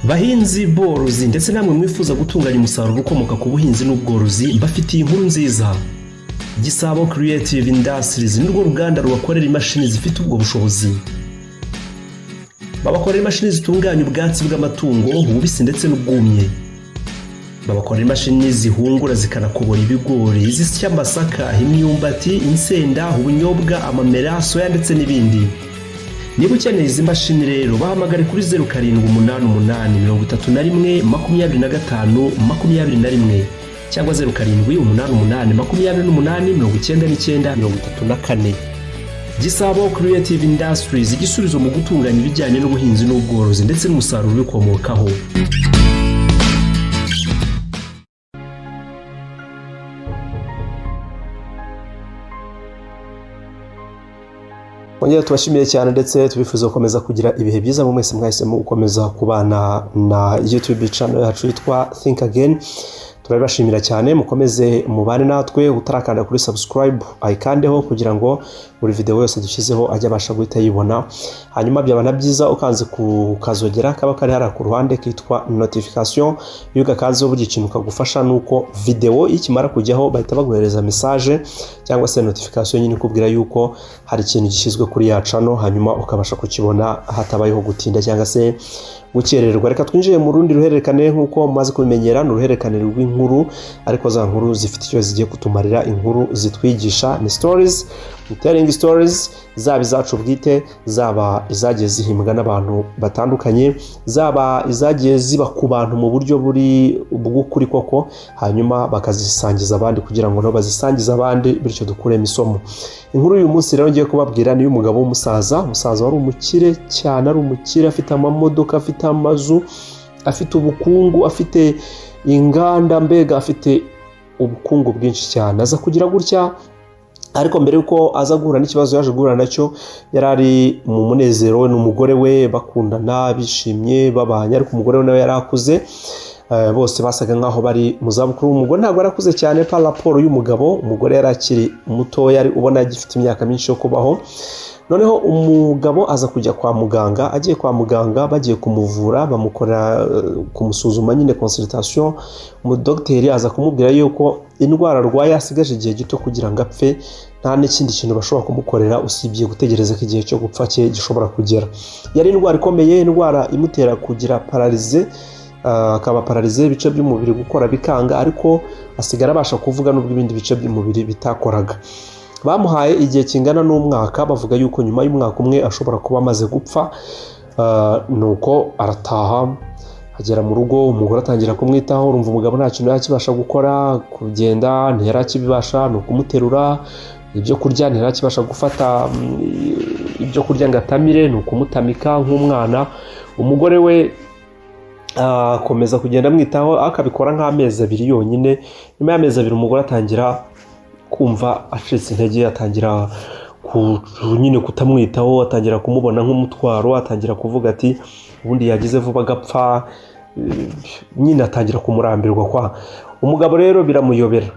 Bahinzi borozi ndetse namwe mwifuza gutunganya umusaruro ukomoka ku buhinzi n'ubworozi bafitiye inkuru nziza. Gisabo Creative Industries ni rwo ruganda rubakorera imashini zifite ubwo bushobozi. Babakorera imashini zitunganya ubwatsi bw'amatungo, ububisi ndetse n'ubwumye. Babakorera imashini zihungura zikanakobora ibigori, zisya amasaka, imyumbati, insenda, ubunyobwa, amamera, soya ndetse n'ibindi. Niba ukeneye izi mashini rero bahamagare kuri 0788312521 cyangwa 0788288934. Gisabo Creative Industries, igisubizo mu gutunganya ibijyanye n'ubuhinzi n'ubworozi ndetse n'umusaruro ubikomokaho. Ongera tubashimiye cyane ndetse tubifuza gukomeza kugira ibihe byiza mu mwese mwahisemo gukomeza kubana na YouTube channel yacu yitwa Think Again. Turabashimira cyane, mukomeze mubane natwe, utarakanda kuri subscribe ayikandeho kugira ngo buri video yose dushyizeho ajya abasha guhita yibona. Hanyuma byabana byiza ukanze kukazogera kaba kari hara ku ruhande kitwa notification, iyo gakaze buri kintu kagufasha nuko video ikimara kujyaho bahita baguhereza message cyangwa se notification nyine kubwira yuko hari ikintu gishyizwe kuri ya channel, hanyuma ukabasha kukibona hatabayeho gutinda cyangwa se gukererwa. Reka twinjiye mu rundi ruhererekane nkuko mumaze kubimenyera, n'uruhererekane rw'inkuru, ariko za nkuru zifite icyo zigiye kutumarira. Inkuru zitwigisha ni stories, telling stories, zaba izacu bwite, zaba izagiye zihimbwa n'abantu batandukanye, zaba izagiye ziba ku bantu mu buryo buri bw'ukuri koko, hanyuma bakazisangiza abandi kugira ngo nabo bazisangize abandi, bityo dukuremo isomo. Inkuru uyu munsi rero ngiye kubabwira ni y'umugabo w'umusaza wari umukire cyane, ari umukire, afite amamodoka, afite amazu, afite ubukungu, afite inganda, mbega afite ubukungu bwinshi cyane. Aza kugira gutya, ariko mbere yuko aza guhura n'ikibazo yaje guhura nacyo, yarari mu munezero we n'umugore we, bakundana bishimye babanye, ariko umugore we nawe yarakuze. Bose basaga nkaho bari mu zabukuru. Umugore ntabwo yarakuze cyane pa raporo y'umugabo, umugore yarakiri muto, yari ubona agifite imyaka myinshi yo kubaho. Noneho umugabo aza kujya kwa muganga, agiye kwa muganga bagiye kumuvura, bamukora kumusuzuma nyine consultation. Umudokiteri aza kumubwira yuko indwara arwaye asigaje igihe gito kugira ngo apfe, nta n'ikindi kintu bashobora kumukorera usibye gutegereza ko igihe cyo gupfa cye gishobora kugera. Yari indwara ikomeye, indwara imutera kugira paralize, akaba paralize ibice by'umubiri gukora bikanga, ariko asigara abasha kuvuga n'ubwo ibindi bice by'umubiri bitakoraga. Bamuhaye igihe kingana n'umwaka, bavuga yuko nyuma y'umwaka umwe ashobora kuba amaze gupfa. Nuko arataha agera mu rugo, umugore atangira kumwitaho. Urumva umugabo nta kintu yakibasha gukora, kugenda ntiyarakibibasha, no kumuterura, ibyo kurya ntiyarakibasha gufata ibyo kurya ngo atamire, no kumutamika nk'umwana. Umugore we akomeza kugenda amwitaho, akabikora nk'amezi 2 yonyine. Nyuma y'amezi 2 umugore atangira kumva acitse intege, atangira nyine kutamwitaho, atangira kumubona nk'umutwaro, atangira kuvuga ati ubundi yagize vuba agapfa, nyine atangira kumurambirwa kwa. Umugabo rero biramuyobera.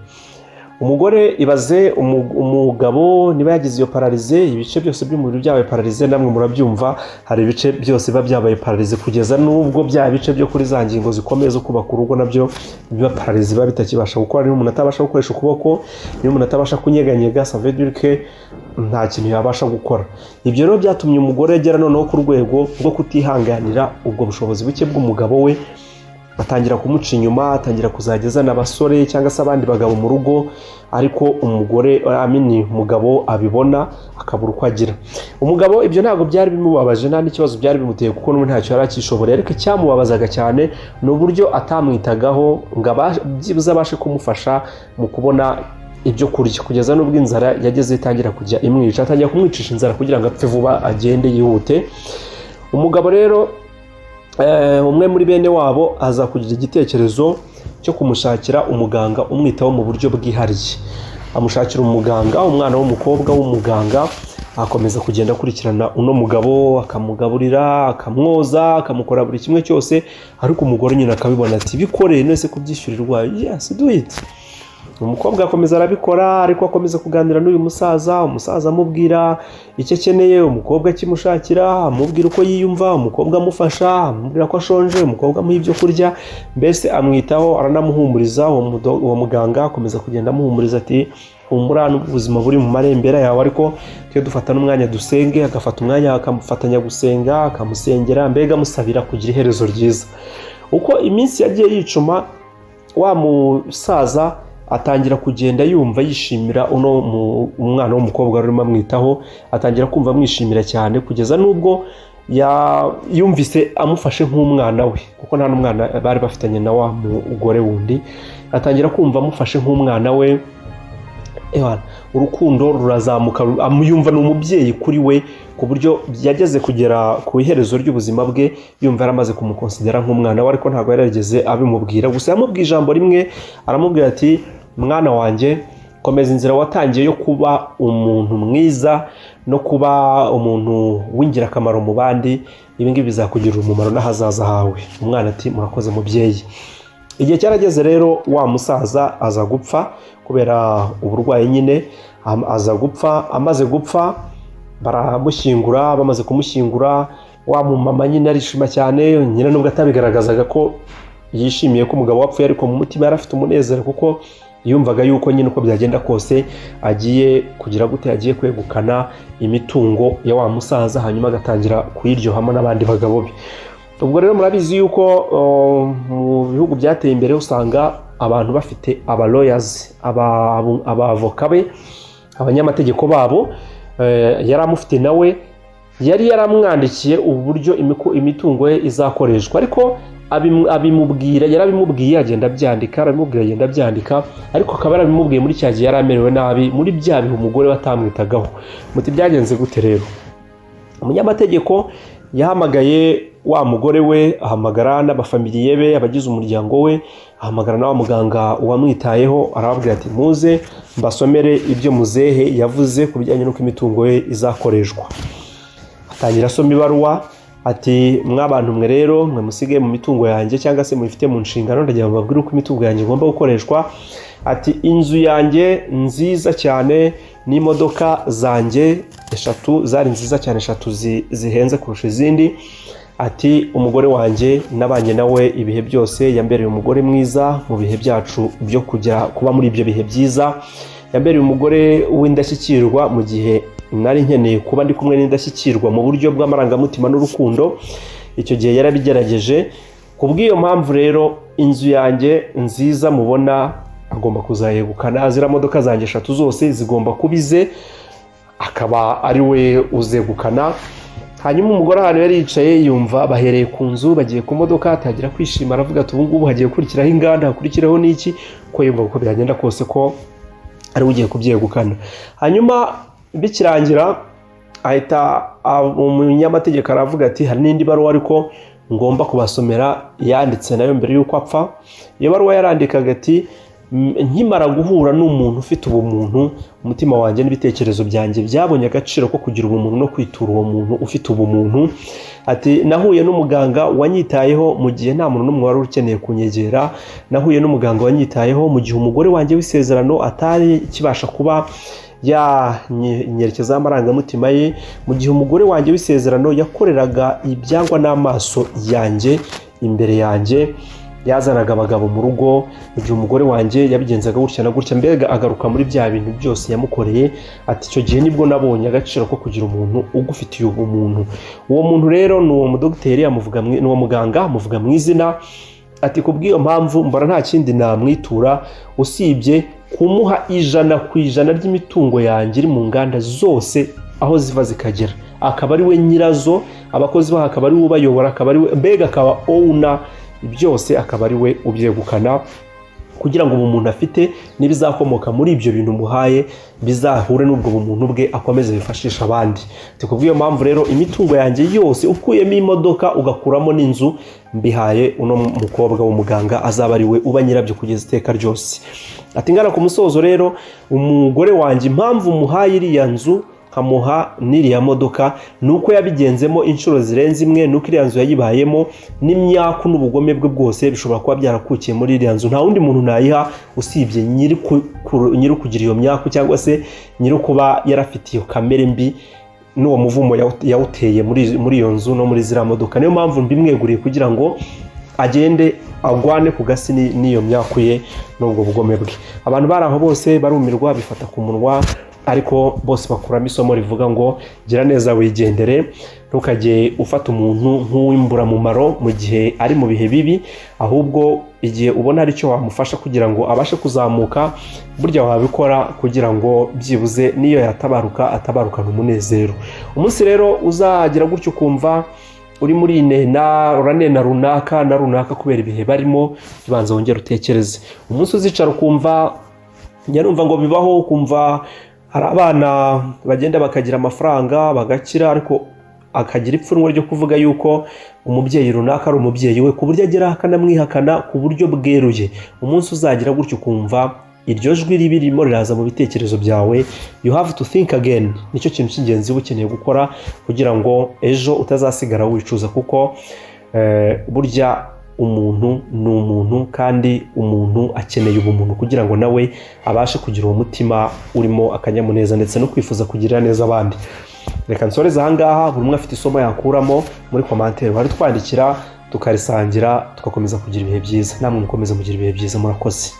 Umugore ibaze umugabo niba yagize iyo paralize, ibice byose by'umubiri byabaye paralize, namwe murabyumva, hari ibice byose biba byabaye paralize kugeza nubwo bya bice byo kuri za ngingo zikomeye zo kubaka urugo nabyo biba paralize, biba bitakibasha gukora. Niyo umuntu atabasha gukoresha ukuboko, niyo umuntu atabasha kunyeganyega, ça veut dire que nta kintu yabasha gukora. Ibyo rero byatumye umugore agera noneho ku rwego rwo kutihanganira ubwo bushobozi buke bw'umugabo we, atangira kumuca inyuma, atangira kuzageza n'abasore cyangwa se abandi bagabo mu rugo, ariko umugabo abibona akabura uko agira. Umugabo ibyo ntabwo byari bimubabaje, nta n'ikibazo byari bimuteye kuko n'ubu ntacyo yarakishoboreye, ariko icyamubabazaga cyane ni uburyo atamwitagaho ngo byibuze abashe kumufasha mu kubona ibyo kurya, kugeza n'ubwo inzara yageze itangira kujya imwica, atangira kumwicisha inzara kugira ngo apfe vuba agende yihute. Umugabo rero umwe muri bene wabo aza kugira igitekerezo cyo kumushakira umuganga umwitaho mu buryo bwihariye. Amushakira umuganga, umwana w'umukobwa w'umuganga, akomeza kugenda akurikirana uno mugabo, akamugaburira, akamwoza, akamukora buri kimwe cyose, ariko umugore nyine akabibona ati bikoreye nese kubyishyurirwa. Yes, do it. umukobwa akomeza arabikora ariko akomeza kuganira n'uyu musaza, umusaza amubwira icyo akeneye, umukobwa akimushakira, amubwira uko yiyumva, umukobwa amufasha, amubwira ko ashonje, umukobwa amuha ibyo kurya, mbese amwitaho aranamuhumuriza. Uwo muganga akomeza kugenda amuhumuriza ati humura n'ubuzima buri mu marembera yawe, ariko tujye dufata n'umwanya dusenge. Agafata umwanya akamufatanya gusenga, akamusengera, mbega amusabira kugira iherezo ryiza. Uko iminsi yagiye yicuma, wa musaza atangira kugenda yumva yishimira umwana w'umukobwa urimo amwitaho, atangira kumva amwishimira cyane kugeza n'ubwo yumvise amufashe nk'umwana we, kuko nta n'umwana bari bafitanye na wa mugore wundi. Atangira kumva amufashe nk'umwana we, urukundo rurazamuka, yumva ni umubyeyi kuri we, ku buryo yageze kugera ku iherezo ry'ubuzima bwe yumva yaramaze kumukonsidera nk'umwana we, ariko ntabwo yarageze abimubwira. Gusa yamubwiye ijambo rimwe, aramubwira ati mwana wanjye, komeza inzira watangiye yo kuba umuntu mwiza no kuba umuntu w'ingirakamaro mu bandi, ibi ngibi bizakugirira umumaro n'ahazaza hawe. Umwana ati murakoze mubyeyi. Igihe cyarageze rero, wa musaza aza gupfa kubera uburwayi nyine, aza gupfa. Amaze gupfa baramushyingura, bamaze kumushyingura, wa mumama nyine arishima cyane, nyina nubwo atabigaragazaga ko yishimiye ko umugabo wapfuye, ariko mu mutima yari afite umunezero, kuko yumvaga yuko nyine uko byagenda kose agiye kugira gute, agiye kwegukana imitungo ya wa musaza, hanyuma agatangira kuyiryohamo n'abandi bagabo be. Ubwo rero murabizi yuko mu bihugu byateye imbere usanga abantu bafite aba lawyers, abavoka be, abanyamategeko babo. Yari amufite nawe, yari yaramwandikiye uburyo imitungo ye izakoreshwa, ariko abimubwira, yarabimubwiye agenda byandika, arabimubwira agenda byandika, ariko akaba yarabimubwiye muri cya gihe yari amerewe nabi, muri bya bihe umugore batamwitagaho. Muti byagenze gute rero? Umunyamategeko yahamagaye wa mugore we, ahamagara n'abafamiliye be, abagize umuryango we, ahamagara na wa muganga wamwitayeho, arababwira ati muze mbasomere ibyo muzehe yavuze ku bijyanye n'uko imitungo ye izakoreshwa. Atangira asoma ibaruwa ati mw'abantu mwe rero, mwe musige mu mitungo yanjye cyangwa se mubifite mu nshingano, ndagira ngo mbabwire uko imitungo yanjye igomba gukoreshwa. Ati inzu yanjye nziza cyane n'imodoka zanjye 3 zari nziza cyane, 3 zihenze kurusha izindi. Ati umugore wanjye nabanye nawe ibihe byose, yambereye umugore mwiza mu bihe byacu byo kujya kuba muri ibyo bihe byiza, yambereye umugore w'indashyikirwa mu gihe nari nkeneye kuba ndi kumwe n'indashyikirwa mu buryo bw'amarangamutima n'urukundo. Icyo gihe yarabigerageje. Kubw'iyo mpamvu rero inzu yanjye nziza mubona agomba kuzayegukana, zira modoka zanjye 3 zose zigomba kubize, akaba ari we uzegukana. Hanyuma umugore ahantu yari yicaye yumva bahereye ku nzu, bagiye ku modoka, atagira kwishima, aravuga ati ubu ngubu hagiye gukurikiraho inganda, hakurikiraho n'iki, ko yumva uko byagenda kose ko ari ugiye kubyegukana. Hanyuma bikirangira ahita umunyamategeko aravuga ati hari n'indi baruwa ariko ngomba kubasomera, yanditse nayo mbere y'uko apfa. Iyo baruwa yarandikaga ati nkimara guhura n'umuntu ufite ubumuntu, umutima wanjye n'ibitekerezo byanjye byabonye agaciro ko kugira ubumuntu no kwitura uwo muntu ufite ubumuntu. Ati nahuye n'umuganga wanyitayeho mu gihe nta muntu n'umwe wari ukeneye kunyegera, nahuye n'umuganga wanyitayeho mu gihe umugore wanjye w'isezerano atari kibasha kuba yanyerekeza amarangamutima ye, mu gihe umugore wanjye w'isezerano yakoreraga ibyangwa n'amaso yanjye imbere yanjye, yazanaga abagabo mu rugo, mu gihe umugore wanjye yabigenzaga gutya na gutya, mbega agaruka muri bya bintu byose yamukoreye. Ati icyo gihe nibwo nabonye agaciro ko kugira umuntu ugufitiye ubumuntu. Uwo muntu rero ni uwo mudogiteri, amuvuga ni uwo muganga, amuvuga mu izina. Ati kubw'iyo mpamvu mbona nta kindi namwitura usibye kumuha 100% ry'imitungo yanjye iri mu nganda zose aho ziva zikagera, akaba ari we nyirazo, abakozi baho akaba ari we ubayobora, akaba ari we mbega akaba owner byose, akaba ari we ubyegukana, kugira ngo umuntu afite nibizakomoka muri ibyo bintu muhaye bizahure n'ubwo bumuntu bwe, akomeze bifashisha abandi. Kubw'iyo mpamvu rero imitungo yanjye yose ukuyemo imodoka ugakuramo n'inzu, mbihaye uno mukobwa w'umuganga, azaba ari we uba nyirabyo kugeza iteka ryose. Ati ngana ku musozo rero, umugore wanjye impamvu muhaye iriya nzu nkamuha n'iriya modoka, nuko yabigenzemo inshuro zirenze imwe, nuko iriya nzu yayibayemo, n'imyaku n'ubugome bwe bwose bishobora kuba byarakukiye muri iriya nzu. Nta wundi muntu nayiha usibye nyiri kugira iyo myaku, cyangwa se nyiri kuba yarafite iyo kamere mbi n'uwo muvumo yawuteye muri iyo nzu no muri ziriya modoka. Niyo mpamvu mbimweguriye kugira ngo agende agwane ku gasi n'iyo myaku ye n'ubwo bugome bwe. Abantu bari aho bose barumirwa, bifata ku munwa, ariko bose bakuramo isomo rivuga ngo gira neza wigendere, ntukajye ufata umuntu nk'uw'imburamumaro mu gihe ari mu bihe bibi, ahubwo igihe ubona hari icyo wamufasha kugira ngo abashe kuzamuka, burya wabikora kugira ngo byibuze niyo yatabaruka atabarukana umunezero. Umunsi rero uzagira gutyo ukumva uri muri uranena runaka na runaka kubera ibihe barimo, ubanza wongera utekereze. Umunsi uzicara ukumva, njya numva ngo bibaho, ukumva hari abana bagenda bakagira amafaranga bagakira, ariko akagira ipfunwe ryo kuvuga yuko umubyeyi runaka ari umubyeyi we, ku buryo agera akanamwihakana ku buryo bweruye. Umunsi uzagira gutyo ukumva iryo jwi ribi ririmo riraza mu bitekerezo byawe, you have to think again. Nicyo kintu cy'ingenzi uba ukeneye gukora kugira ngo ejo utazasigara wicuza, kuko burya umuntu ni umuntu, kandi umuntu akeneye ubumuntu kugira ngo nawe abashe kugira uwo mutima urimo akanyamuneza ndetse no kwifuza kugirira neza abandi. Reka nsoreze ahangaha, buri umwe afite isomo yakuramo. Muri komantere bari twandikira tukarisangira, tugakomeza kugira ibihe byiza. Namwe mukomeze kugira ibihe byiza. Murakoze.